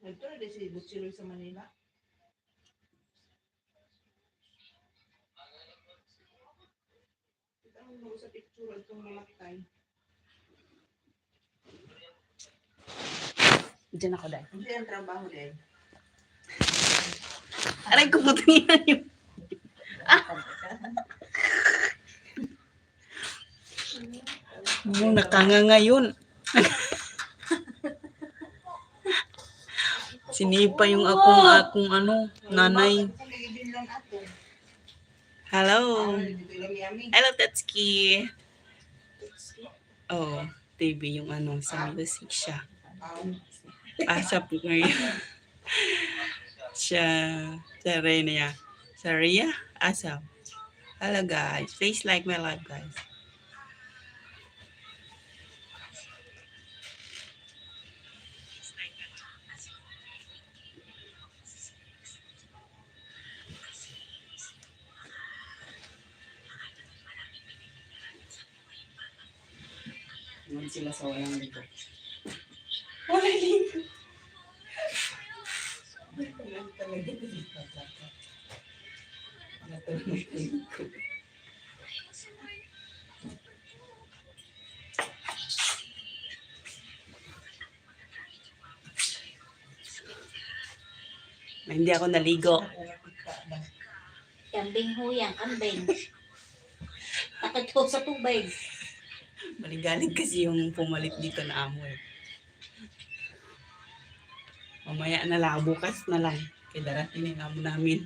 Ito na din si Butchiloy sa Manila. Kita mo sa picture itong mamatay. Diyan ako dahil. Hindi ang trabaho din. Aray ko, putingin yun. Yung nakanga ngayon. Sinipa yung akong nanay. Hello. Hello, Tetsuki. Oh, TV yung sa music siya. Asap ngayon. Sa Rhea. Sa Rhea? Asap. Hello guys. Please like my live guys. Naman sila sa walang ligo. Walang ligo. Walang talaga dito. Hindi ako naligo. Kambing ho yan, kambing. Takot ko sa tubig. Maligalig kasi yung pumalit dito na amo eh. Mamaya na lang, bukas na lang. Kaya darating yung amo namin.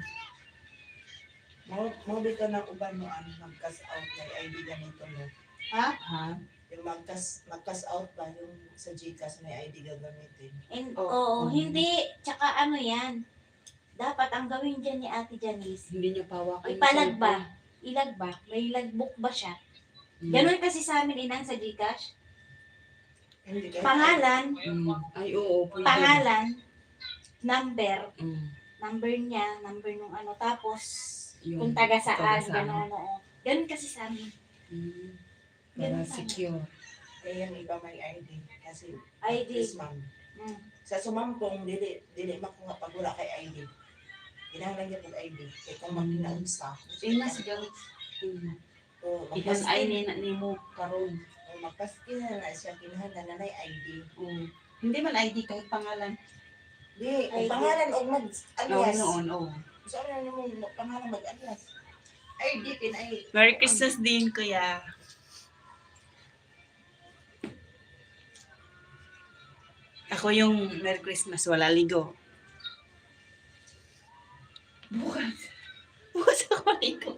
Maulit ka ng uban mo ang mag-cash out kay ID ganito mo. Ha? Ha? Yung mag-cash out ba yung sa GCash may ID gagamitin? Oo, hindi. Tsaka ano yan. Dapat ang gawin dyan ni Ate Janice, Hindi niya pawakan. ipalag ba? Ilag ba? May logbook ba siya? Ganun kasi sa amin inang sa GCash. Hindi kahit Pangalan, Ay, oo. Pwede. pangalan, number, Mm. number niya, number nung ano, tapos Yung kung taga saan, taga saan. gano'n, oo. Ganun kasi sa amin. Para Ganun sana. secure. kaya yung iba may ID. Kasi ID. yes, ma'am. Mm. Sa sumampong, dili makuha pag wala kay ID. Kinahanglan niya pag ID. Kaya kung magkinaunsa. Ina siguro. O Ikan ay ni mo karon. magpaski na na siya kinahanglan na may ID. Hindi man ID kahit pangalan. Di, kung ID. pangalan o Oo, mag-alias. noon, oo. Saan na mo pangalan mag-alias? ID, pinay. Merry Christmas din, kuya. Ako yung Merry Christmas, wala ligo. Bukas. Bukas ako ligo.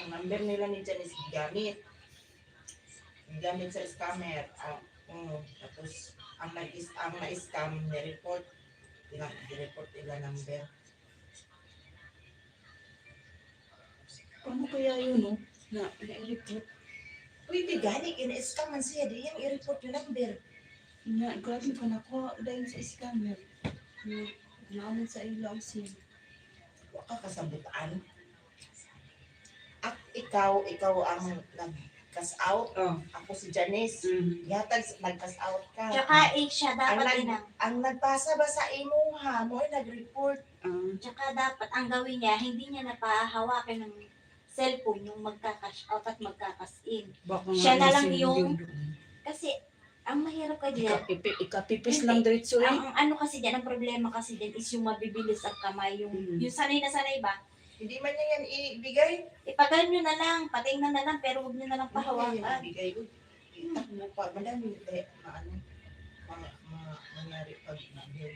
Ang number nila ni Janice gamit. Gamit sa scammer. Tapos, ang na-scam, ni-report. Ni-report nila number. Paano kaya yun, no? Na-report. Pwede gani, ina-scam man siya. Di yung i-report yung number. Grabe ko na ko dahil sa scammer. Naman sa ilaw siya. Huwag ka kasabutaan. At ikaw ang nag-cash out. Oh. Ako si Janice. Yatag nag-cash out ka. Tsaka siya dapat din ang, Ang nagpasa ba sa imuha mo ay nag-report. tsaka dapat ang gawin niya, hindi niya napahawakan ng cellphone yung magka-cash out at magka-cash in. Baka Siya na lang nasin yung- doon. Kasi, ang mahirap ka dyan, Ikapipis lang diretso eh. ang ano kasi dyan, ang problema kasi dyan is yung mabibilis ang kamay, yung sanay na sanay ba? Hindi man niya yan ibigay. Ipagal nyo na lang, patingnan na lang, pero huwag nyo na lang Hindi pahawakan. yan ibigay. Itak mo pa. Madami mangyari pag number.